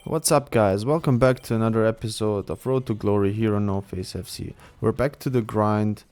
What's up guys, welcome back to another episode of Road to Glory here on NoFaceFC. We're back to the grind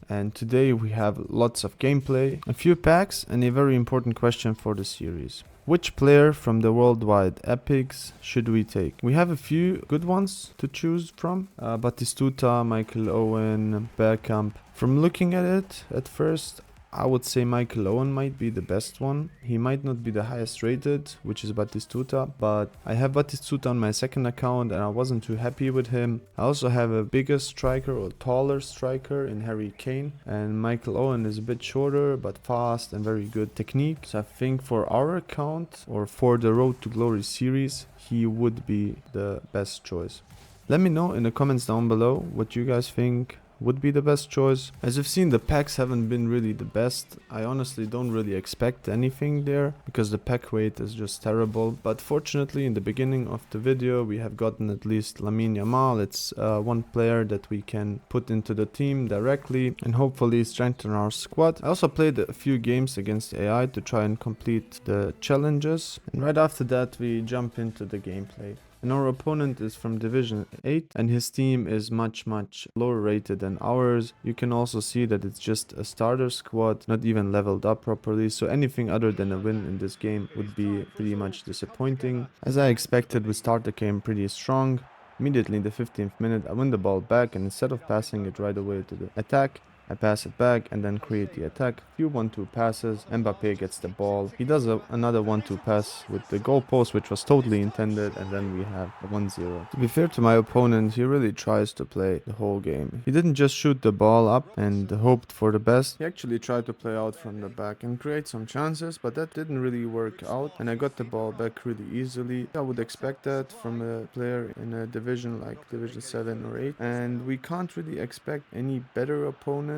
and today we have lots of gameplay, a few packs and a very important question for the series. Which player from the worldwide epics should we take? We have a few good ones to choose from. Batistuta, Michael Owen, Bergkamp. From looking at it at first, I would say Michael Owen might be the best one. He might not be the highest rated, which is Batistuta, but I have Batistuta on my second account and I wasn't too happy with him. I also have a bigger striker or taller striker in Harry Kane, and Michael Owen is a bit shorter but fast and very good technique. So I think for our account or for the Road to Glory series, he would be the best choice. Let me know in the comments down below what you guys think would be the best choice. As you've seen, the packs haven't been really the best. I honestly don't really expect anything there because the pack weight is just terrible, but fortunately in the beginning of the video we have gotten at least Lamine Yamal. It's one player that we can put into the team directly and hopefully strengthen our squad. I also played a few games against AI to try and complete the challenges, and right after that we jump into the gameplay. And our opponent is from Division 8 and his team is much lower rated than ours. You can also see that it's just a starter squad, not even leveled up properly, so anything other than a win in this game would be pretty much disappointing. As I expected, we start the game pretty strong. Immediately in the 15th minute I win the ball back, and instead of passing it right away to the attack, I pass it back and then create the attack. Few 1-2 passes, Mbappe gets the ball. He does another 1-2 pass with the goalpost, which was totally intended, and then we have a 1-0. To be fair to my opponent, he really tries to play the whole game. He didn't just shoot the ball up and hoped for the best. He actually tried to play out from the back and create some chances, but that didn't really work out, and I got the ball back really easily. I would expect that from a player in a division like Division 7 or 8, and we can't really expect any better opponents,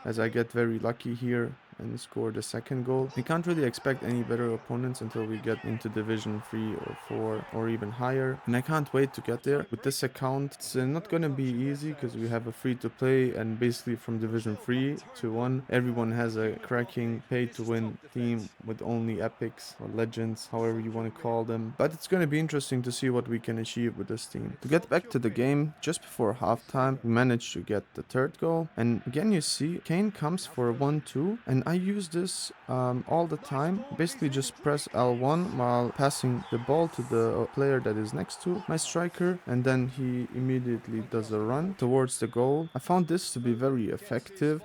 as I get very lucky here and score the second goal. We can't really expect any better opponents until we get into Division 3 or 4 or even higher, and I can't wait to get there. With this account, it's not gonna be easy because we have a free to play, and basically from Division 3 to 1 everyone has a cracking pay to win team with only epics or legends, however you want to call them. But it's gonna be interesting to see what we can achieve with this team. To get back to the game, just before halftime we managed to get the third goal, and again you see Kane comes for a 1-2, and I use this all the time. Basically just press L1 while passing the ball to the player that is next to my striker, and then he immediately does a run towards the goal. I found this to be very effective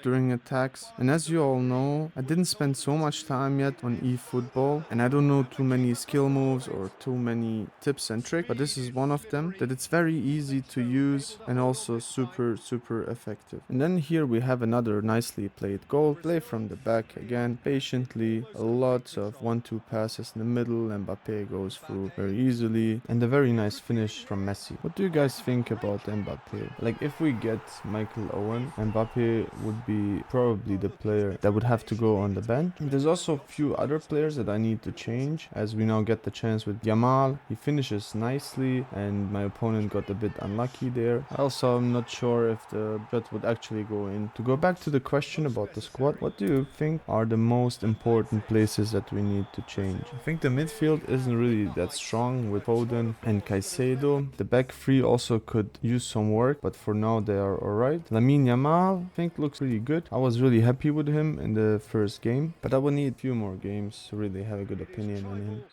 during attacks, and as you all know, I didn't spend so much time yet on eFootball, and I don't know too many skill moves or too many tips and tricks, but this is one of them that it's very easy to use and also super effective. And then here we have another nicely played goal. Play from the back again, patiently, lots of 1-2 passes in the middle, and Mbappe goes through very easily, and a very nice finish from Messi. What do you guys think about Mbappe? Like, if we get Michael Owen, Mbappe would be probably the player that would have to go on the bench. There's also a few other players that I need to change, as we now get the chance with Yamal. He finishes nicely and my opponent got a bit unlucky there. Also, I'm not sure if the shot would actually go in. To go back to the question about the squad, what do you think are the most important places that we need to change? I think the midfield isn't really that strong with Foden and Caicedo. The back three also could use some work, but for now they are alright. Lamine Yamal, I think, looks really good. I was really happy with him in the first game, but I will need a few more games to really have a good opinion on him.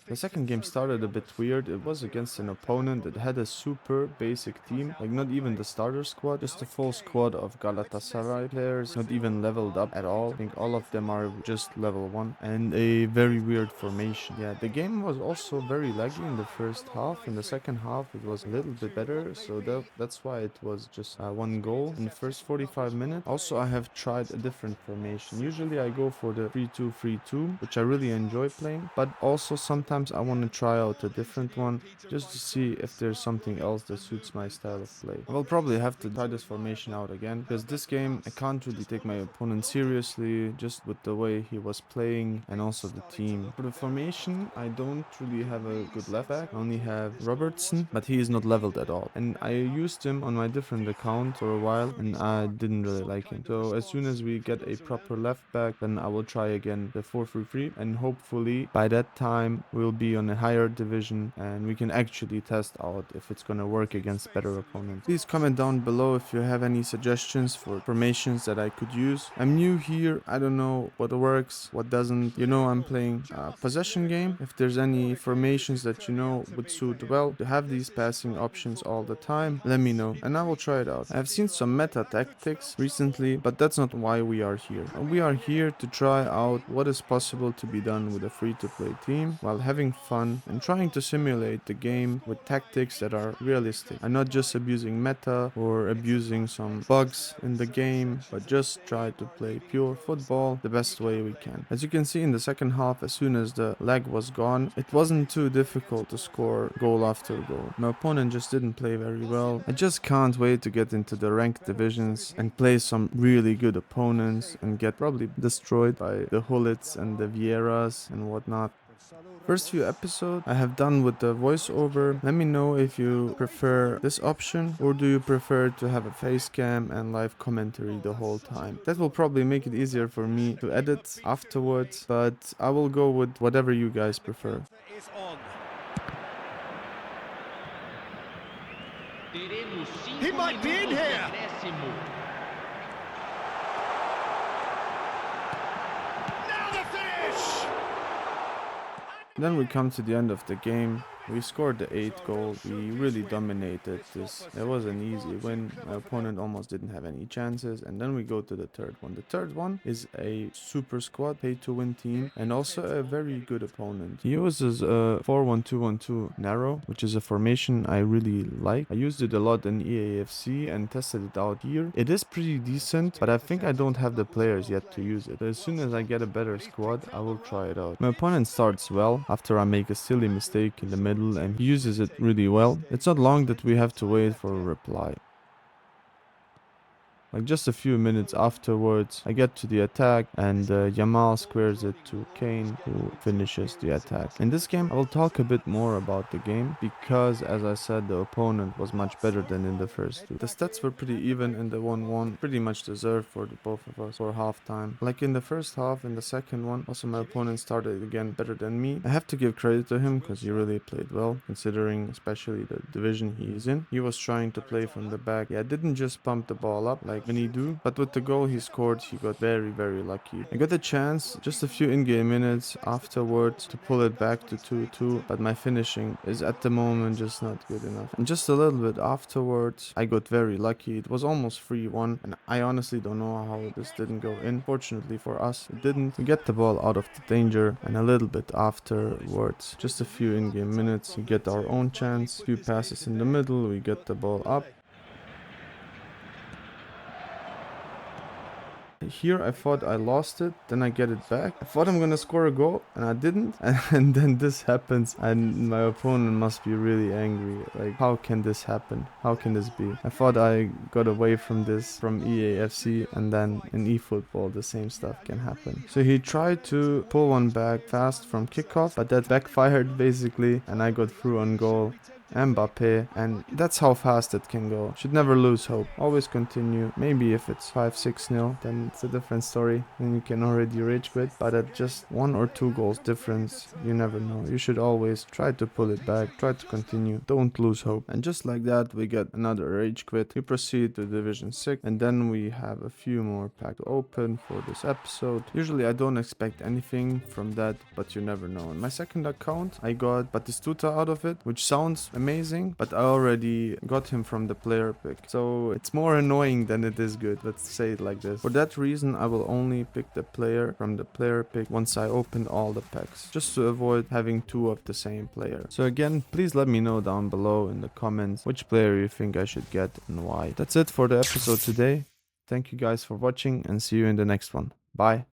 The second game started a bit weird. It was against an opponent that had a super basic team, like not even the starter squad, just a full squad of Galatasaray players, not even leveled up at all. I think all of them are just level 1, and a very weird formation. Yeah, the game was also very laggy in the first half. In the second half it was a little bit better, so that's why it was just one goal in the first 45 minutes. Also, I have tried a different formation. Usually I go for the 3-2-3-2, which I really enjoy playing, but also sometimes I want to try out a different one just to see if there's something else that suits my style of play. I will probably have to try this formation out again, because this game I can't really take my opponent seriously just with the way he was playing and also the team. For the formation, I don't really have a good left back. I only have Robertson, but he is not leveled at all, and I used him on my different account for a while and I didn't really like him. So as soon as we get a proper left back, then I will try again the 4-3-3 and hope hopefully by that time we'll be on a higher division and we can actually test out if it's gonna work against better opponents. Please comment down below if you have any suggestions for formations that I could use. I'm new here, I don't know what works, what doesn't. You know, I'm playing a possession game. If there's any formations that you know would suit well to have these passing options all the time, let me know and I will try it out. I've seen some meta tactics recently, but that's not why we are here. We are here to try out what is possible to be done with a free-to-play team while having fun and trying to simulate the game with tactics that are realistic and not just abusing meta or abusing some bugs in the game, but just try to play pure football the best way we can. As you can see in the second half, as soon as the lag was gone, it wasn't too difficult to score goal after goal. My opponent just didn't play very well. I just can't wait to get into the ranked divisions and play some really good opponents and get probably destroyed by the Hullits and the Vieiras and whatnot. First few episodes I have done with the voiceover. Let me know if you prefer this option or do you prefer to have a face cam and live commentary the whole time. That will probably make it easier for me to edit afterwards, but I will go with whatever you guys prefer. He might be in here! Now the finish! Then we come to the end of the game. We scored the 8th goal. We really dominated this. It was an easy win. My opponent almost didn't have any chances. And then we go to the third one. The third one is a super squad, pay-to-win team, and also a very good opponent. He uses a 4-1-2-1-2 narrow, which is a formation I really like. I used it a lot in EAFC and tested it out here. It is pretty decent, but I think I don't have the players yet to use it. But as soon as I get a better squad, I will try it out. My opponent starts well after I make a silly mistake in the middle, and he uses it really well. It's not long that we have to wait for a reply. Like just a few minutes afterwards, I get to the attack and Yamal squares it to Kane, who finishes the attack. In this game, I will talk a bit more about the game because, as I said, the opponent was much better than in the first two. The stats were pretty even in the 1-1, pretty much deserved for the both of us for halftime. Like in the first half, in the second one, also my opponent started again better than me. I have to give credit to him because he really played well, considering especially the division he is in. He was trying to play from the back. Yeah, didn't just pump the ball up like many do, but with the goal he scored, he got very lucky. I got the chance just a few in-game minutes afterwards to pull it back to 2-2, but my finishing is at the moment just not good enough. And just a little bit afterwards, I got very lucky. It was almost 3-1, and I honestly don't know how this didn't go in. Fortunately for us, it didn't. We get the ball out of the danger, and a little bit afterwards, just a few in-game minutes, we get our own chance. Few passes in the middle, we get the ball up. Here I thought I lost it, then I get it back. I thought I'm gonna score a goal and I didn't, and then this happens and my opponent must be really angry. Like, how can this happen? How can this be? I thought I got away from this from EAFC, and then in eFootball the same stuff can happen. So he tried to pull one back fast from kickoff, but that backfired basically, and I got through on goal. Mbappe, and that's how fast it can go. Should never lose hope. Always continue. Maybe if it's 5-6-0, then it's a different story. Then you can already rage quit. But at just 1 or 2 goals difference, you never know. You should always try to pull it back. Try to continue. Don't lose hope. And just like that, we get another rage quit. We proceed to Division 6, and then we have a few more packs to open for this episode. Usually I don't expect anything from that, but you never know. In my second account, I got Batistuta out of it, which sounds amazing, but I already got him from the player pick, so it's more annoying than it is good, let's say it like this. For that reason, I will only pick the player from the player pick once I open all the packs, just to avoid having 2 of the same player. So again, please let me know down below in the comments which player you think I should get and why. That's it for the episode today. Thank you guys for watching and see you in the next one. Bye.